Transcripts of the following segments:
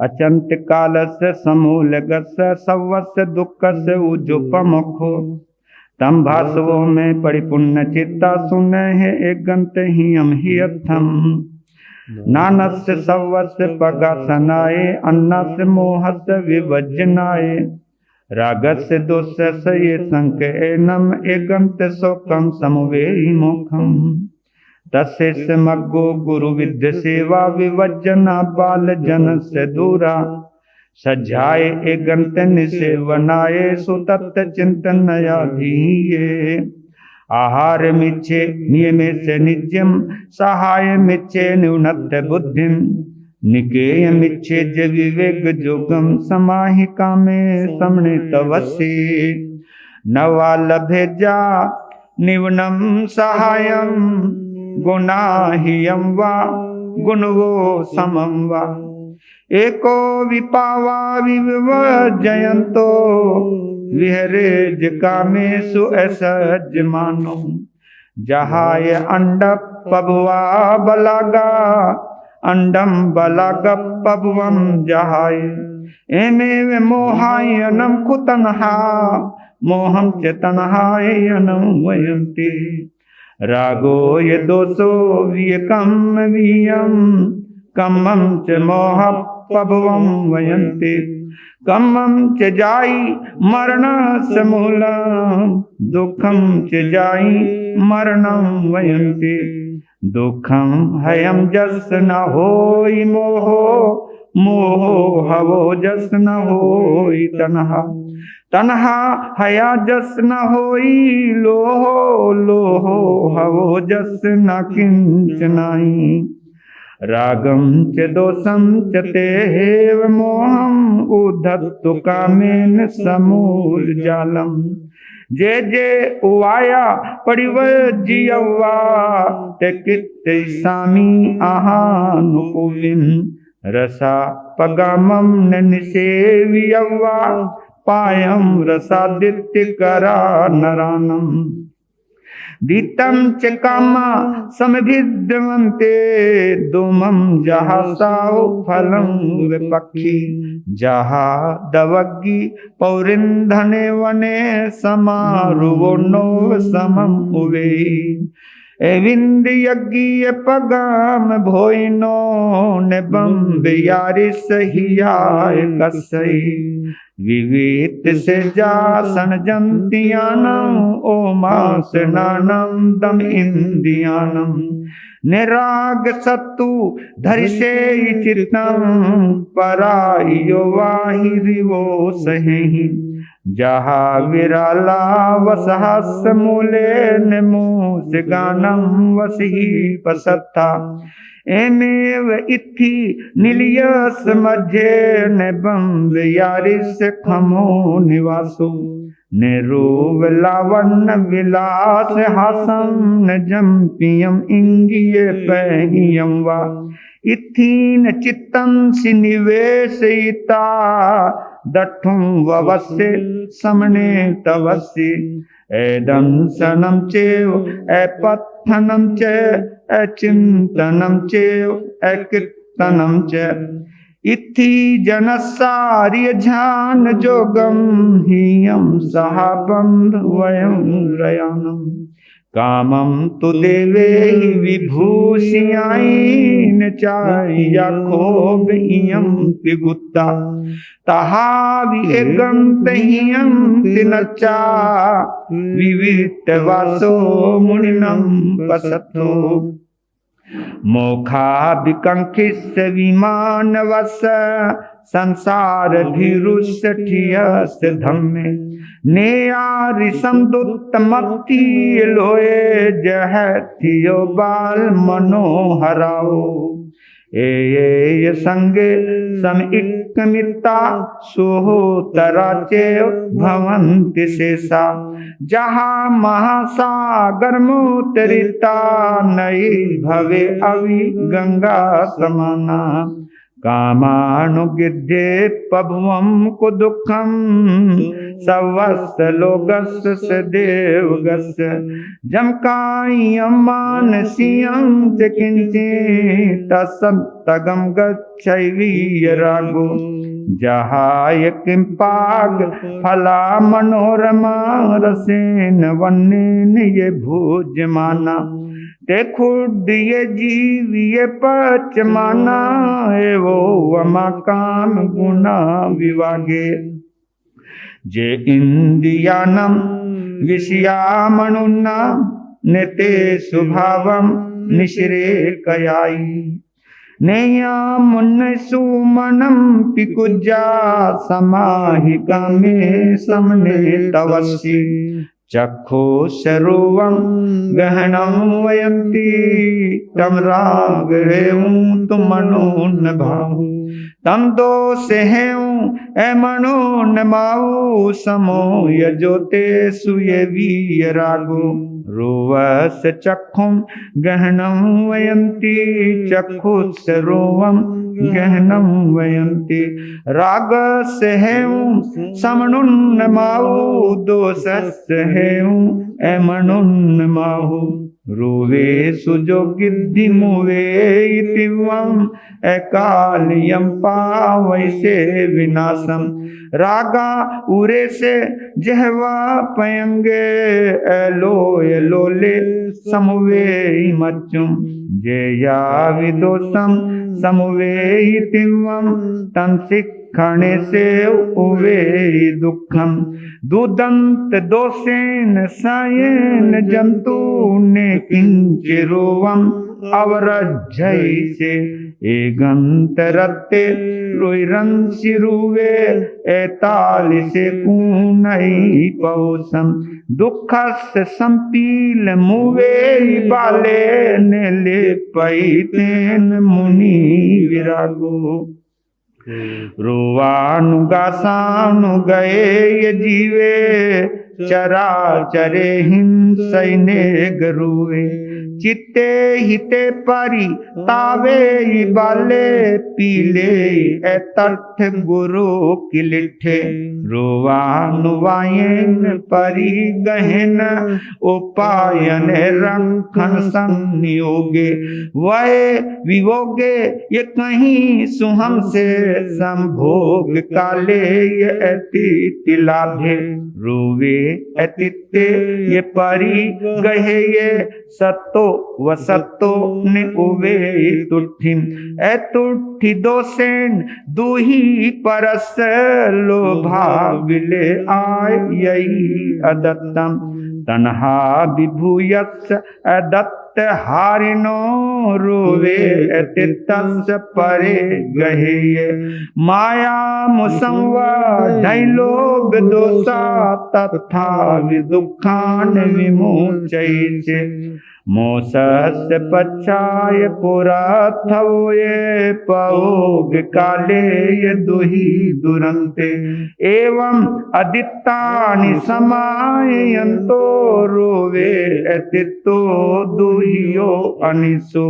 अचंत कालस्य समूलगस्य सवस्य दुःखस्य उजुपमुखो तम भासवो में परिपूर्ण चित्ता सुन है एक गंत ही हम ही अर्थम नानस्य सवस्य पगासनाए अन्नस्य मोहस्य विभजनाए रागस्य दोषस्य ये संकेनम एकंत शोकम समवेहि मोखम तस्य मग्गो गुरु विद्य सेवा विवजना बाल जन से दूरा सज्जाए एकंत निसेवनाए सुतत्व चिंतन धीये आहार मिच्छे नियमे से नित्यम सहाय मिच्छे न्यूनत बुद्धिम निकेय मिच्छे ज विवेक जोगम समाहि कामे समणे तवसी नवा लभेजा निवनम सहायम गुणाहियम वा गुणवो समम वा एको विपावा विवजयंतो विहरे कामेषु असज मानो जहाय अंड पभुआ बलागा अंडम बलाग पभुवम जहाय एमेव मोहायनम कुतनहा मोहम चेतनहायनम वयंती रागो ये दोषो वियकम वियम कम्मम च मोह पभुवम वयंती कम्मम च जाई मरण समूलम दुखम च जाई मरणम वयंती दुखम हयम जस न होई मोहो मोहो हवो जस न होई तन्हा तन्हा हया जस न होई लोहो लोहो हवो जस न किंचनाई रागम च दोषम च तेव मोहम उद्धत्तु कामेन समूल जालम जे जे उवाया परिवज्यवा ते कित सामी आहानुपुविन रसा पगामम न निसेव्यवा पायम रसादित्य करा नरानम दीतम च कामा समभिद्यवन्ते दुमम जहा साओ फलम विपक्षी जहा दवग्गी पौरिंधने वने समारुवो नो समम उवे एविंद यज्ञ पगाम भोइनो नेबम बियारिस हियाय कसई विवेत से जासन जंतियानम ओमास नानम दम इंदियानम निराग सत्तु धरिसे चित्तम परायो वाहिरिवो सहेहि जहा विराला वसहस मूले निमूस गानम वसी पसत्ता एमेव इत्थि निलियस मध्य निबम यारिस खमो निवासो निरूव लावण्य विलास हासम न जम्पियम इंगिय पहियम वा इत्थीन चित्तं सिनिवेशिता दठुं ववस्य समने तवस्य एदंसनं चेव अपत्थनं च अचिंतनं चेव अकीर्तनं च इत्थि जनसार्य ध्यान जोगम हियम सहाबंध वयम रयानम कामम तु देवे विभूषियाई न चाया खोब इयम पिगुत्ता तहा विगंत हियम तिनचा विवित वासो मुनिनम पसतो मोखा विकंखिस विमान वस संसार धीरुष्ठियस धम्मे नेयारि संदुत मत्ती लोए जह थियो बाल मनोहराओ ए संगे समिक्कमिता सोहो तराचे भवन्ति शेषा जहाँ महासागर मोतरिता नई भवे अवि गंगा समाना कामानुगिद्धे पभुवं को दुःखम सवस्त लोकस्य सदेवगस्य जमकायं मानसीयं च किंचित् तसंतगं गच्छैवीय रागो जहाय किंपाग फला मनोरमा रसेन वन्नेन ये भोज्यमाना ते खुद ये जीव ये पचमाना एवो वमा काम गुना विवागे जे इंद्रियानम विषयामनुना नेते स्वभावम निश्रेकयाई नेया मुन्न सुमनम पिकुजा समाहिका में समने तवसी चक्षु शरुवं गहनं वयन्ति तम राग रेऊं तुम मनो न भाऊ तम दोष हेऊं ए मनो न माऊ समो यजोते सुये वीय रागो रोवस चक्षुं गहनं वयन्ति चक्षुष रोवं गहनं वयन्ति रागस हेऊं समनुन्न माऊ दोषस हेऊं ए मनुन्न माहू रोवे सुजो गिद्धि मुवे इतिवं एकालियं पावैसे विनाशम रागा उरे से जहवा पयंगे एलोय लोले समुवे मच्चुम जेया विदोषम समुवे इतिवं तंसिक खाने से उवे दुखम दुदंत दोषेन सायेन जंतु ने किंचिरोवम अवरज्जैसे एगंतरते रोइरंसिरुवे एतालिसे कूनई पौसम दुखस संपील मुवे बाले ने ले पैतेन मुनि विरागो रोवानुगासानु गए ये जीवे चरा चरे हिंसैने गरुवे चित्ते हिते परी तावे बाले पीले ए तठ गुरु किलिठे रोवानुवायन परी गहन उपायन रखन संयोगे वह विवोगे ये कहीं सुहम से संभोग काले ये अतिथि लाभे रोवे अतिथ्य ये परी गहे ये सत्तो वसत्तो ने उवे तुठिम ए तुठी दोसेन दुही परस लोभा विले आय यही अदत्तम तन्हा विभूयस अदत्त हारिनो रोवे अतितस परे गहे माया मुसंवा ढैलोग दोषा तथा विदुखान विमोचैसे मोसस पच्छाय पुराथवये पौग काले ये दुही दुरंते एवं अदित्तानि समायन्तो रोवे अतितो दुहियो अनिसु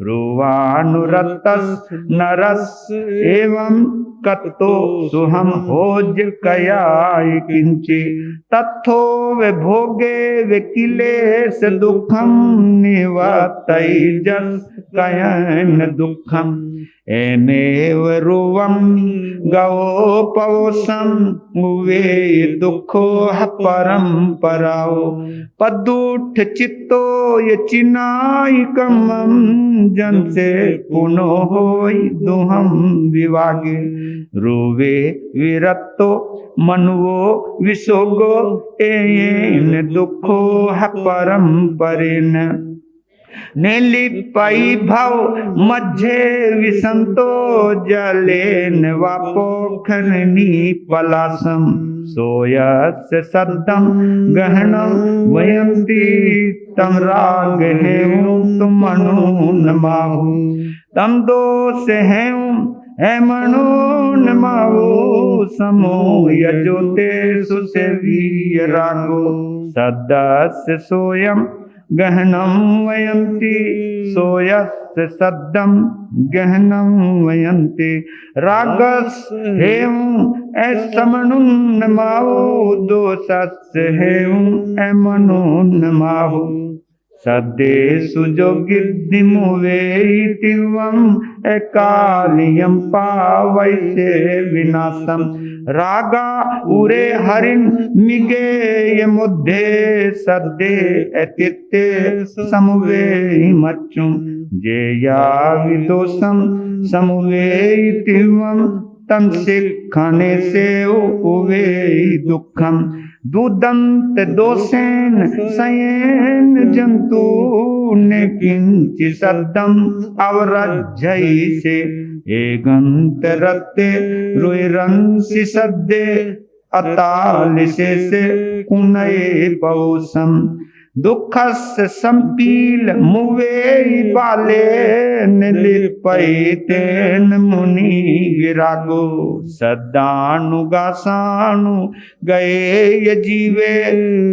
रोवानुरतस नरस एवं कत्तो सुहम होज कयाय किंचे तत्थो वे भोगे वे किलेश दुखम निवतैजस कयन दुखम एमेव रुवम गवो पवसम वे दुखो परम पराओ पदुठ चित्तो ये चिनाई कमम जन से पुनो होई दुहम विवागे रोवे विरत्तो मनुवो विशोगो एन दुखो परम परेन नेलिपाई भाव मध्य विसंतो जलेन वापोखरनी पलासम सोयस सद्दम गहनम वयंती तम राग हेऊं तुम मनु नमाहु तम दोष हेऊं है मनो नमाहु समो यजोते सुसेवी रागो सदस्य सोयम गहनं वयन्ति सोयस्य सद्दं गहनं वयन्ति रागस हेम ऐसमनुन माहु दोषस्य हेम ऐमनुन माहु सद्दे सुजोगिद्धिमुवेतिवं एकालियं पावैसे विनाशम रागा उरे हरिन मिगे मुद्धे सद्दे अतित्ते समुवे मच्चुं जेया विदोषम समुवेतिवं तम सिखने से उवे दुखम दुदंत दोषेन सयेन जंतु ने किंचि सद्दम अवरज्जैसे एगंत रत्ते रुइरंसि सद्दे अतालिसे से कुनये पौसम दुखस्य संपील मुवे बाले निलिपैतेन मुनि विरागो सदानुगासानु गए जीवे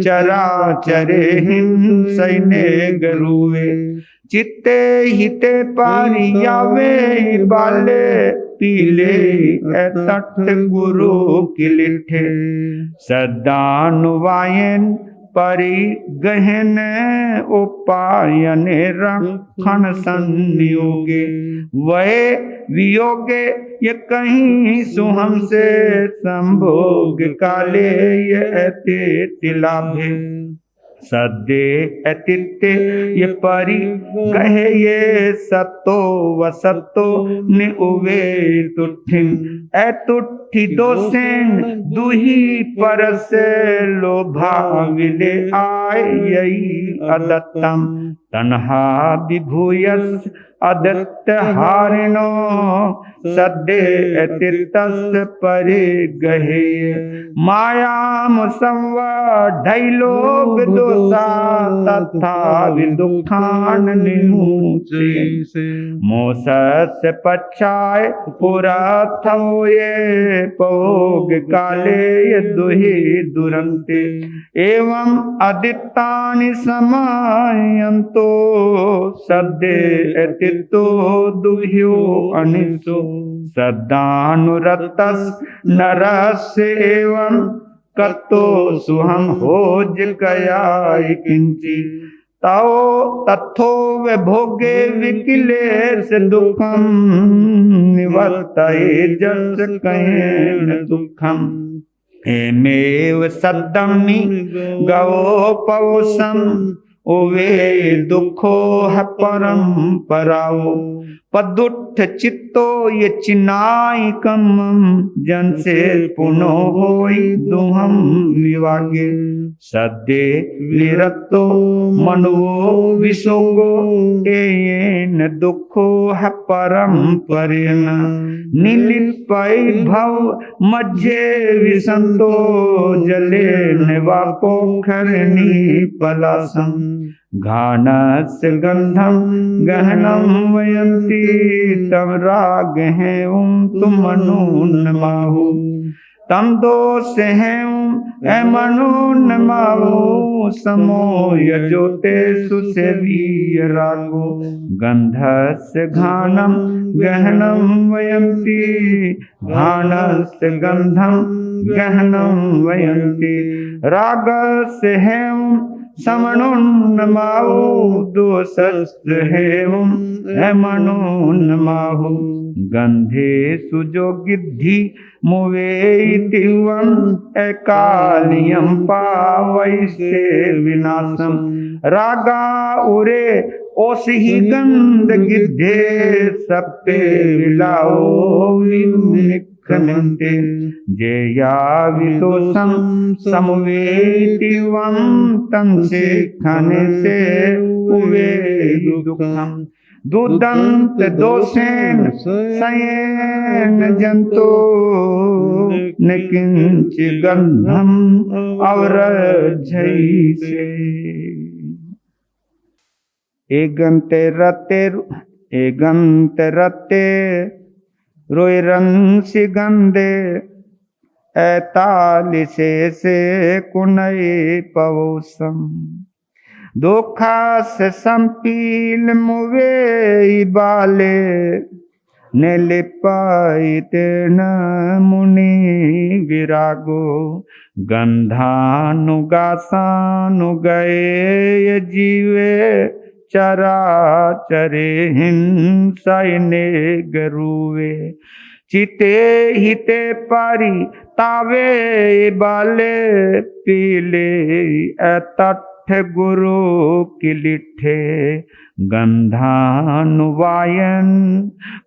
चराचरे हिंसैने गरुवे चित्ते हिते पारियावे बाले पीले तट गुरु किलिठे सदानुवायन परि गहन उपायन रखन संयोगे वह वियोगे ये कहीं सुहम से संभोग काले ये तिलाभे सद्दे अतित्ते ये परि गहे ये सत्तो वसत्तो ने उवे तुठिन तुठी दोसेन दुही परसे लोभा विले आय यही अदत्तम तन्हा विभूयस अदत्त हारिणो सद्दे अतित्तस्य परि गहे मायाम संवढैलोक दोषा तथा विदुखान निमुचे मोसस्य पच्छाय पुराथो ये पोग काले ये दुहि दुरन्ते एवं अदित्तानि समायन्तो सद्दे अतित्तो दुह्यो अनिसो सदानुरतस नरस्य एवं कतो सुहम होज कयाय किंची ताओ तथो वे भोगे विकिलेश दुखम निवर्तये जस कहेन दुखम एमेव सद्दमि गवो पवसम ओवे दुखो है परंपराओ पदुठ चित्तो ये चिनाई कमम जन से पुनो होई दुहम विवागे सद्दे विरतो मनुवो विशोगो एयेन दुखो है परंपरेण नीलिपै भव मध्य विसंतो जले निवापोखरणी पलासम घानस्य गंधम गहनम वयंती तम राग है तुम मनून माहु तम दोष है मनून माहु समो यजोते सुसेवीय रागो गंधस्य घानम गहनम वयंती घानस्य गंधम गहनम वयंती रागस्य है समनुन्नमाहु दोषस्य हेवं हेमनुन्नमाहु गंधेषु जो गिद्धि मुवेतिवं एकालियं पावैसे विनाशम रागा उरे ओसिहि गंध गिद्धे सप्ते विलाओ विनिक्रमन्ते जेया विदोषं समवेतिवं तं सिखने से उवे दुखम दुदंत दोषेन सयेन जंतो न किंच गंधम अवरज्जैसे एगंते रते रोइरंसि गंधे ऐतालिसे से कुनये पवोसम दुखास संपील मुवे बाले निलिपाइते न मुनि विरागो गंधानुगासानुगए जीवे चराचरे हिंसाइने गरुवे चिते हिते पारी तावे बाले पीले तठ गुरु किलिठे गंधानुवायन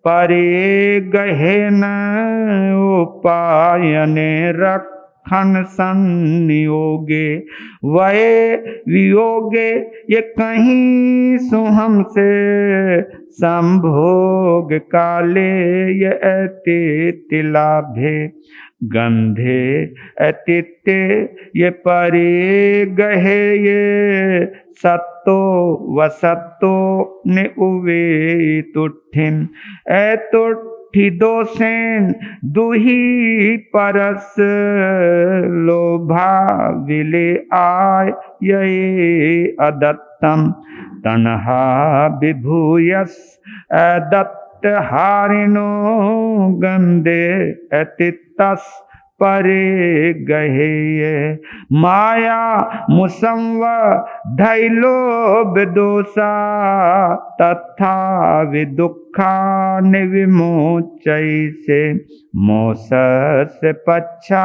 परे गहेन उपायने रखन संयोगे वये वियोगे ये कहीं सो हमसे संभोग काले ये अति तिलाभे गंधे अतित्य ये परे गहे ये सत्तो वसत्तो ने उवे तुठिन ए तुठी दोसेन दुही परस लोभा विले आय ये अदत्तम तन्हा विभूयस अदत्त हारिणो गंधे अतित्तस परे गहे माया मुसंव धैलोभ दोषा तथा विदुखा निविमोचैसे मोसस पच्छा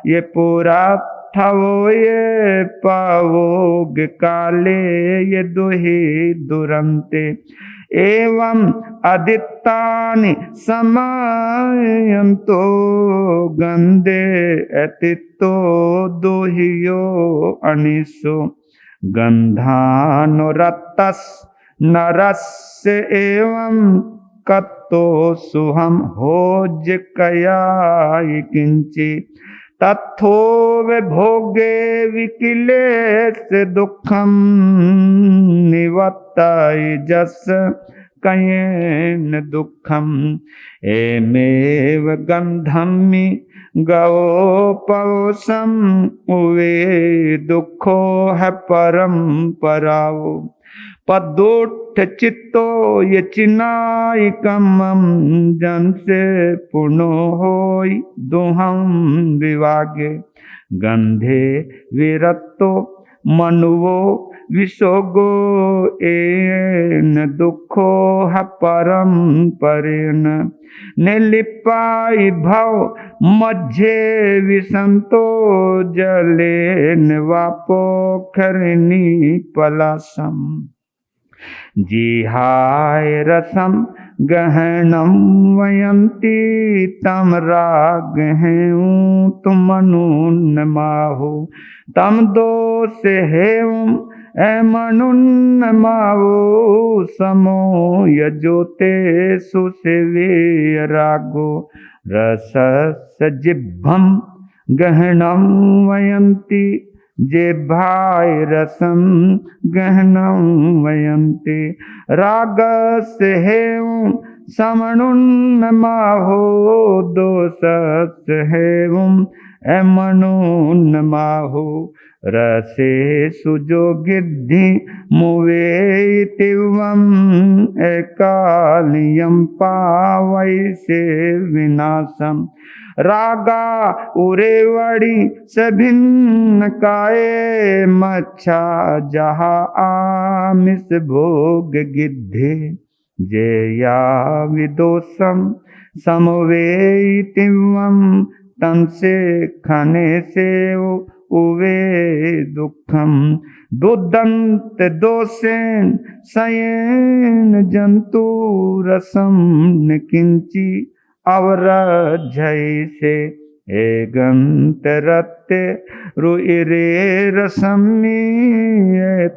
ये पूरा थवो ये पावोग काले ये दुहि दुरंते एवं अदित्तानि समायन्तो गंधे अतित्तो दुहियो अनिसो गंधानुरत्तस नरस्य एवं कत्तो सुहम होज कयाय किंचि तत्थो भोगे विकिलेश दुखम निवत्ताय जस कयेन दुखम एमेव गंधम्मि गवोपवसम उवे दुखो है परंपराओ पदोठ चित्तो ये चिनाय कमम जन से पुनो होय दुहम विवागे गंधे विरत्तो मनुवो विशोगो एन दुखो है परंपरेन निलिपाई भव मध्य विसंतो जलेन वापोखरनी पलासम जिहाय रसम गहनम वयंती तम राग हैं तुम अनुन्नमाहो तम दोष हेवं मनुन्नमावो समो यजोते सुसेवे रागो रसस जिह्वम गहनम वयंती जिह्वाय रसम गहनम वयन्ते रागस हेवं समनुन्नमाहो दोषस हेवं मनुन्नमाहो रसे सुजो गिद्धि मुवे तिवम एकालियम पावैसे विनाशम रागा उरेवड़ी सभिन्न काये मच्छा जहा आमिष भोग गिद्धे जेया विदोषम समवेतिवम तम से खने से उवे दुखम दुदंत दोषेन सयेन जंतु रसम न किंची अवरजैसे एगंतरत्ते रुइरे रसमी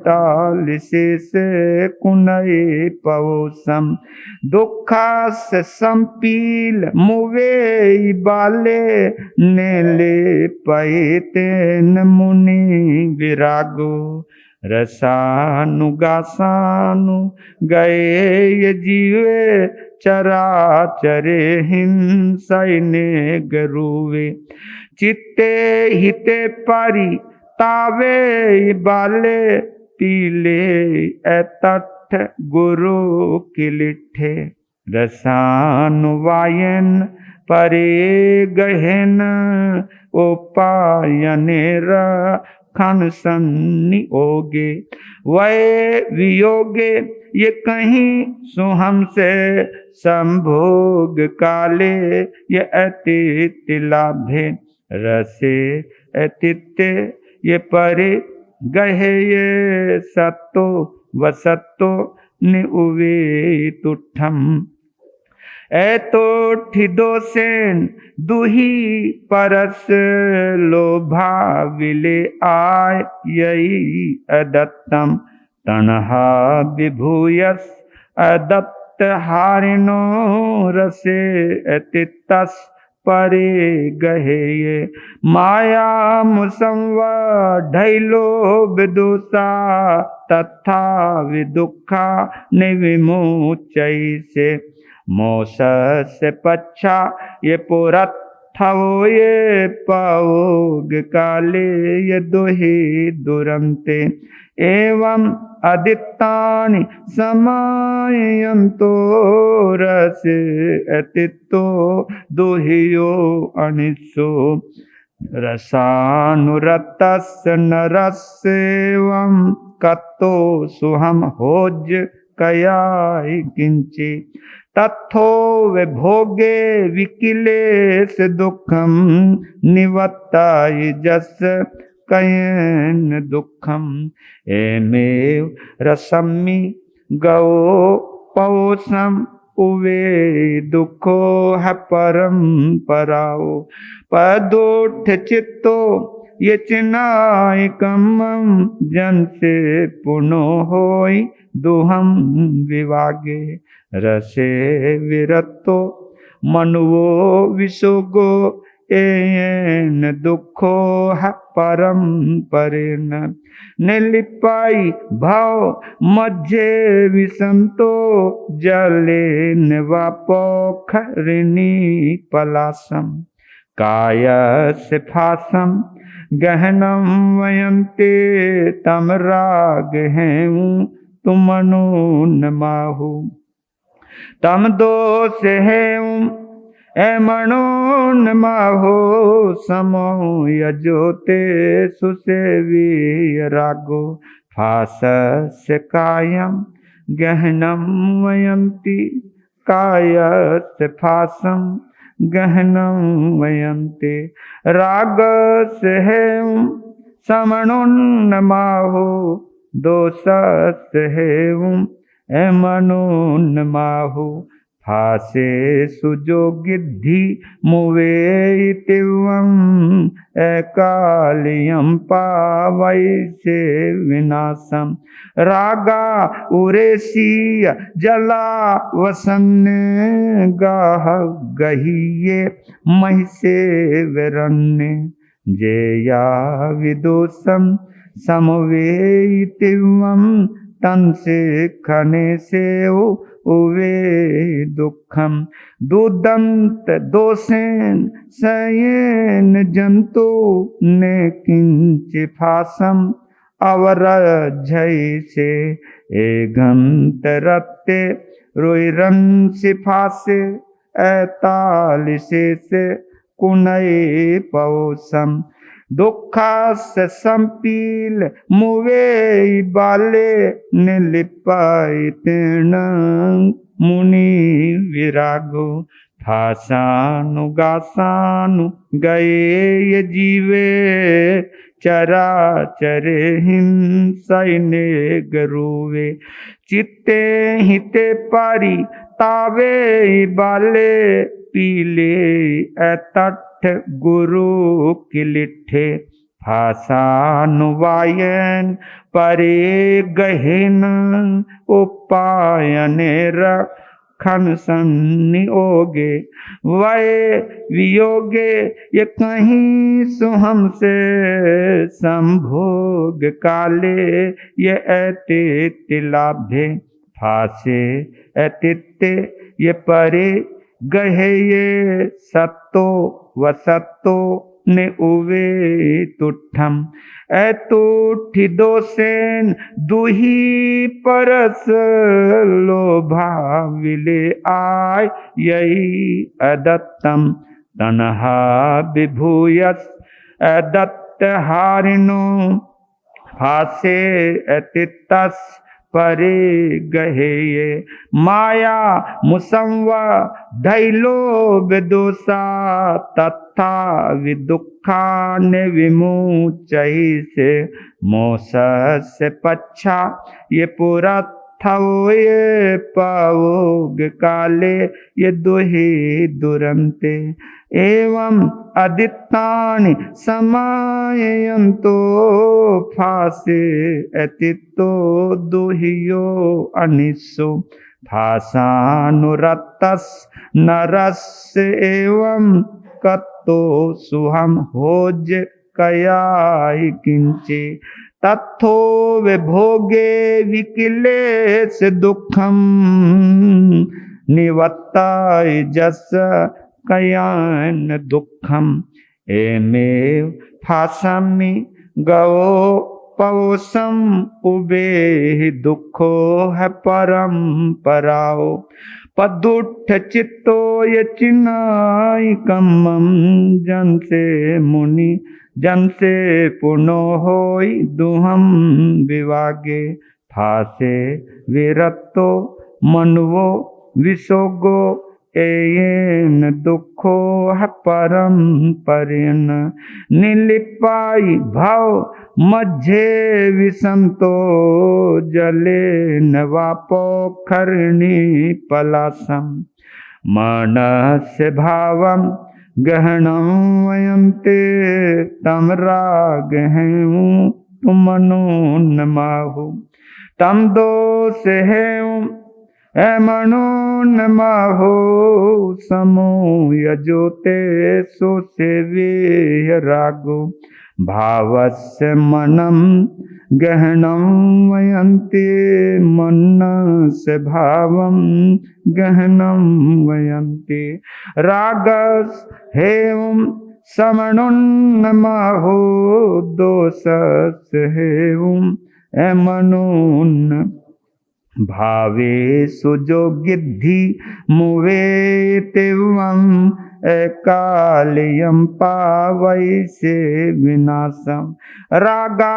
तालिसे से कुनये पवसम दुखास संपील मुवे बाले नेले पैते न मुनि विरागो रसानुगासानु गए ये जीवे चराचरे हिंसैने गरुवे चित्ते हिते पारी तावे बाले पीले तट गुरु किलिठे। रसानुवायन परे गहन उपायनेर खन सन्नियोगे। वै वियोगे ये कहीं सुहम से संभोग काले ये अतीत लाभे। रसे अतीत ये परे गहे ये सत्तो वसत्तो निउवे तुठम। तो ठिदो सेन दुही परस लोभा विले आय यही अदत्तम। तनहा विभूयस अदत्त हारिनो रसे अतितस परे गहे ये। माया मुसंवा ढैलो विदुषा तथा विदुखा निविमुचै से। मोसस पच्छा ये पुरत्थवो ये पावोग काले ये दुहि दुरंते। एवं अदित्तानि समायन्तो रस अतित्तो दुहियो अनिसो। रसानुरतस्य नरस्येवं कत्तो सुहम होज कयाय किंचि। तत्थो विभोगे विकिलेश दुखम निवत्ताय जस कयन दुखम। एमेव रसम्मि गौ पौषम उवे दुखो है परम पराओ। पदोठ चित्तो ये चिनाय कमम जन से पुनो होई दुहम विवागे। रसे विरतो मनुवो विसुगो एन दुखो है परम परिण। निलिपाई भाव मध्य विसंतो जले निवापोखरिणी पलासम। कायस फासम गहनम वयंते तम राग हैं तुमनु न माहु। तम दोष है मनो न माहो समो यजोते सुसेवी रागो। फासस्य कायम गहनम वयंती कायस्य फासम गहनम वयंते। रागस्य है समणुन्न माहो दोषस्य है मनुन्न माहो। फासे सुजो गिद्धि मुवे तिवम एकालियम पावै से विनाशम। रागा उरेसी जला वसन्ने गाह गहिये महिषे विरन्ने। जेया विदोषम समवेतिवम तन से खने से उवे दुखम। दुदंत दोषेन सयेन जंतु ने किंच फासम अवरजय से। एगंतरत्ते रोइरन सिफासे ऐतालिसे से कुनये पौसम। दुखास संपील मुवे बाले निलिपाई तीर्ण मुनि विरागो। फासानु गासानु गए ये जीवे चराचरे हिंसैने गरुवे। चित्ते हिते पारी तावे बाले पीले अतट गुरु किलिठे। फासानुवायन परे गहन उपायनेर खन सन्नियोगे। वै वियोगे ये कहीं सुहम से संभोग काले ये अतीत लाभे। फासे अतीत ये परे गहे ये सत्तो वसत्तो ने उवे तुठम ऐतुठी दोसेन दुही परस लोभा विले आय यही अदत्तम तनहा विभूयस अदत्त हारिणो फासे अतितस परे गहे ये माया मुसंवा धैलो विदुषा तथा विदुखा ने विमुचई से मोस से पच्छा ये पूरा था ये पावोग काले ये दुही दुरंते एवं अदित्तानि समाययन्तो फासे अतितो दुहियो अनिस्सु फासानुरत्तस नरस एवं कत्तो सुहम होज कयाहि किंचे तत्थो विभोगे विकिलेश दुखम निवत्ताय जस कयान दुखम एमेव फासमि गवो पवसम उबे दुखो है परम पराओ पदुठ चित्तो ये चिनाई कम्मम जन से मुनि जन से पुनो होई दुहम विवागे फासे विरत्तो मनवो विसोगो एयेन दुखो है परम परिन निलिपाई भाव मध्य विषमतो जले नवापो खरणी पलासम मनस्य भावम गहनम वयंते तम राग हैं तुम मनो न माहु तम दोष है मनो न माहो समो यजोते सो सेवे रागो भावस्य मनम गहनम वयंते मनस्य भावम गहनम वयंते रागस हेम समनुन्न माहो दोषस हेम मनुन्न भावे सुजो गिद्धि मुवे तिवम कालियम पावै से विनाशम रागा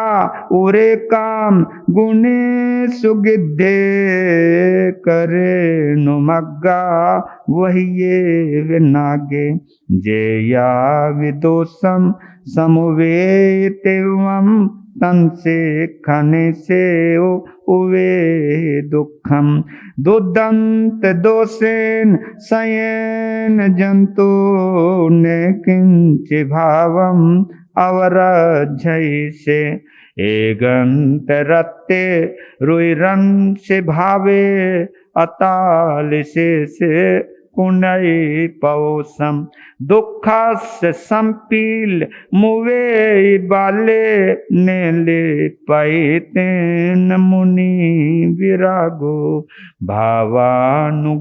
उरे काम गुणे सुगिद्धे करे नुमग्गा वही ये विनागे जेया विदोषम समुवे तिवम तन से खने से उवे दुखम दुदंत दोषेन सयेन जंतु ने किंच भावम अवरझै से एगंत रत्ते रुइरन से भावे अताल से कुनई पौसम दुखस संपील मुवे बाले नेले पैतेन मुनि विरागो भावानुगासानु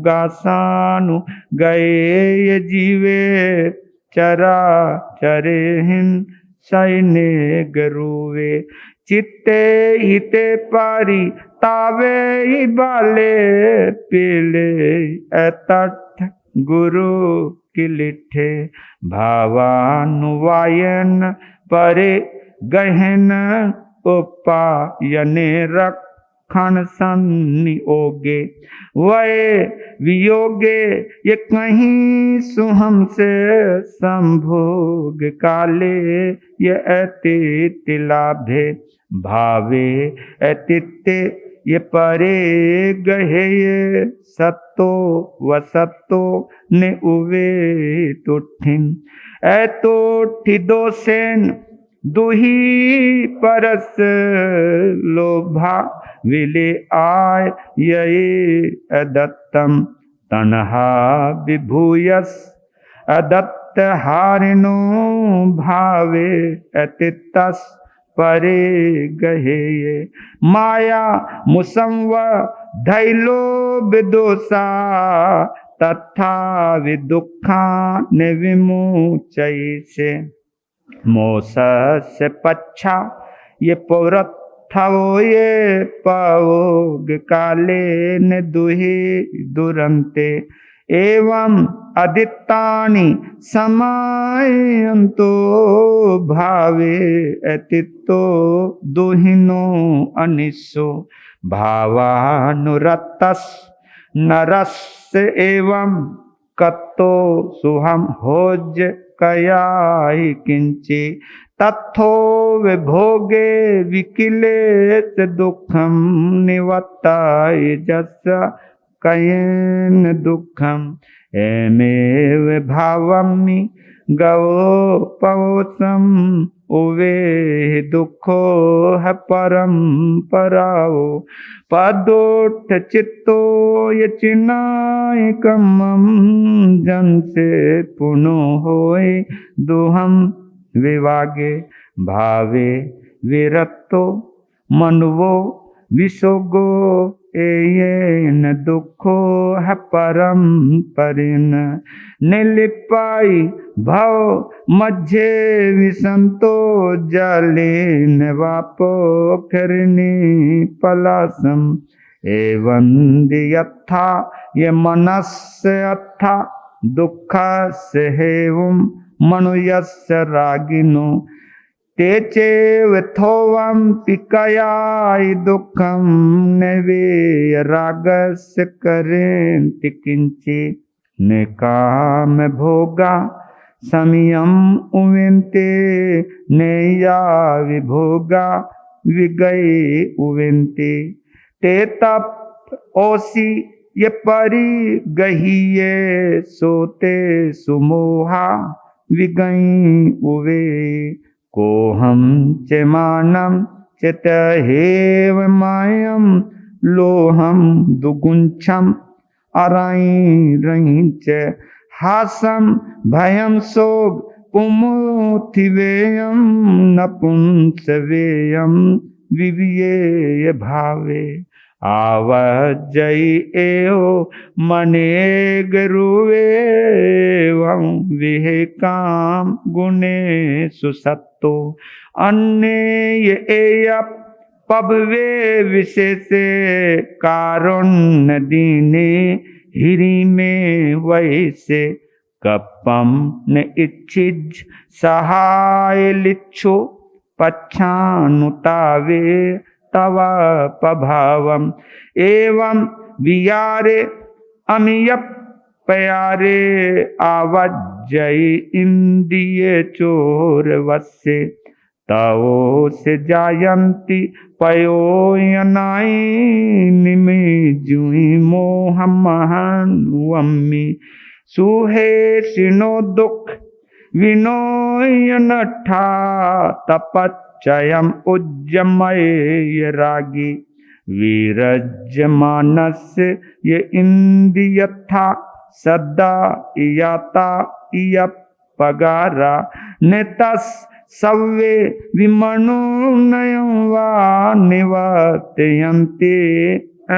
गए जीवे चरा चरेहिन सैने गरुवे चित्ते हिते पारी तावे बाले पीले अतट गुरु किलिठे भावानुवायन परे गहन उपायने रखण सन्नियोगे वये वियोगे ये कहीं सुहम से संभोग काले ये अतिथि लाभे भावे अतिथ्य ये परे गहे ये सत्तो व सत्तो ने उवे तुठिन ऐतोठी दोसेन दुही परस लोभा विले आय ये अदत्तम तनहा विभूयस अदत्त हारिणो भावे अतितस परे गहे ये माया मुसंव धैलो विदोषा तथा विदुखा ने विमुचै से मोसस्य पच्छा ये पौरथवो ये पवोग काले न दुहि दुरंते एवं अदित्तानि समायन्तो भावे अतितो दुहिनो अनिशो भावानुरतस् नरस्य एवं कत्तो सुहम होज कयाहि किंचि तत्थो विभोगे विकिलेत दुखम निवत्ताय जस कयेन दुखम एमेव भावमि गवो पवसम उवे दुखो है परम पराओ पदोठ चित्तो ये चिनाय कमम जन से पुनो होए दुहम विवागे भावे विरतो मनवो विसोगो एयेन दुखो है परम परिन निलिपाई भव मध्य विसंतो जलेन वापो खरनी पलासम एवं दियथा ये मनस्य अथा दुख से हेवं मनुयस्य रागिनो ते चेवथोवं पिकयाय दुखम नवे रागस्य करेन्ति किंचि निकाम भोगा समयम उवेन्ते नेया विभोगा विगये उवेन्ते ते तप ओसी ये परि गहिये सोते सुमोहा विगई उवे को हम च मानम चितहेव मायम लोहम दुगुंछम अराई रही च हासम भयम सोग पुमुथिवेयम नपुंसवेयम विविये भावे आवजय एओ मने गुरुवे विहे काम गुणे सुसत्तो अन्य एयप पभवे विशेषे कारुण्य दीने हिरी में वैसे कपम न इच्छिज सहाय लिच्छो पच्छानुतावे तवा पभावम एवं वियारे अमियप प्यारे आवज्जय इंद्रिय चोर वस्य तवो से जायंती पयोयनाई निमि जुई मोहमहनुअम्मि सुहे शिनो दुख विनोयनठा तपच्चयम उज्जमय रागी वीरज्यमानस्य ये इंद्रियथा सदा इयाता इयप पगारा नेतस सव्वे विमनुनयं वा निवर्तयन्ते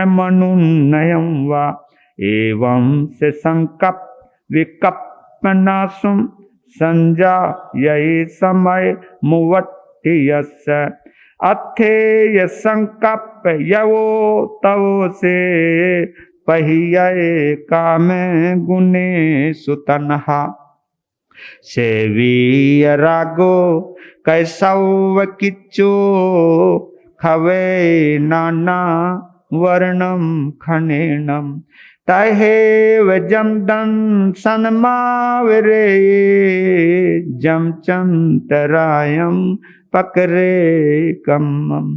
अमनुनयं वा एवं से संकप विकपनासुम संजायि समय मुवट्टियस्य अथेय संकप यवो तवो से पहिये कामे गुणे सुतनहा सेवीय रागो कैसव किच्चो खवे नाना वर्णम खनेनम तहेव जमदन सन्मावरे जमचंतरायम पकरे कम्मम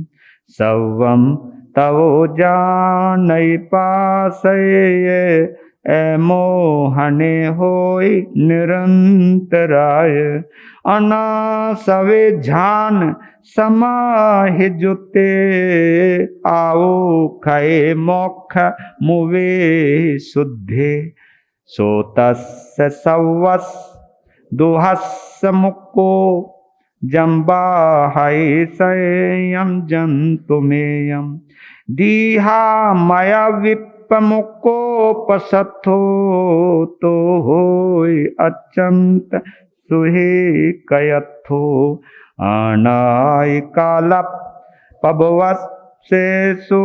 सवम तवो जानय पासये मोहने होय निरंतराय अनासवे झान समाहि जुते आओ खये मोक्ष मुवे शुद्धे सोतस्य सवस दुहस्य मुक्को जम्बाहय संयम जंतुमेयम दीहा मया विपमुक्कोपसथो तो होय अचंत सुहे कयत्थो अनायकालप पभवस्सेषु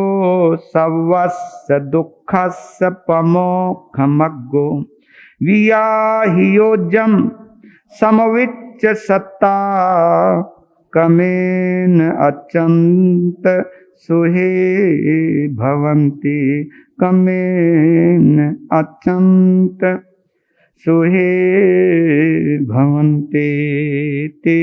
सवस्य दुःखस्य पमोक्षमग्गो वियाहियोजम समविच्य सत्ता कमेन अचंत सुहे भवन्ति कमेन अचंत सुहे भवन्ति ते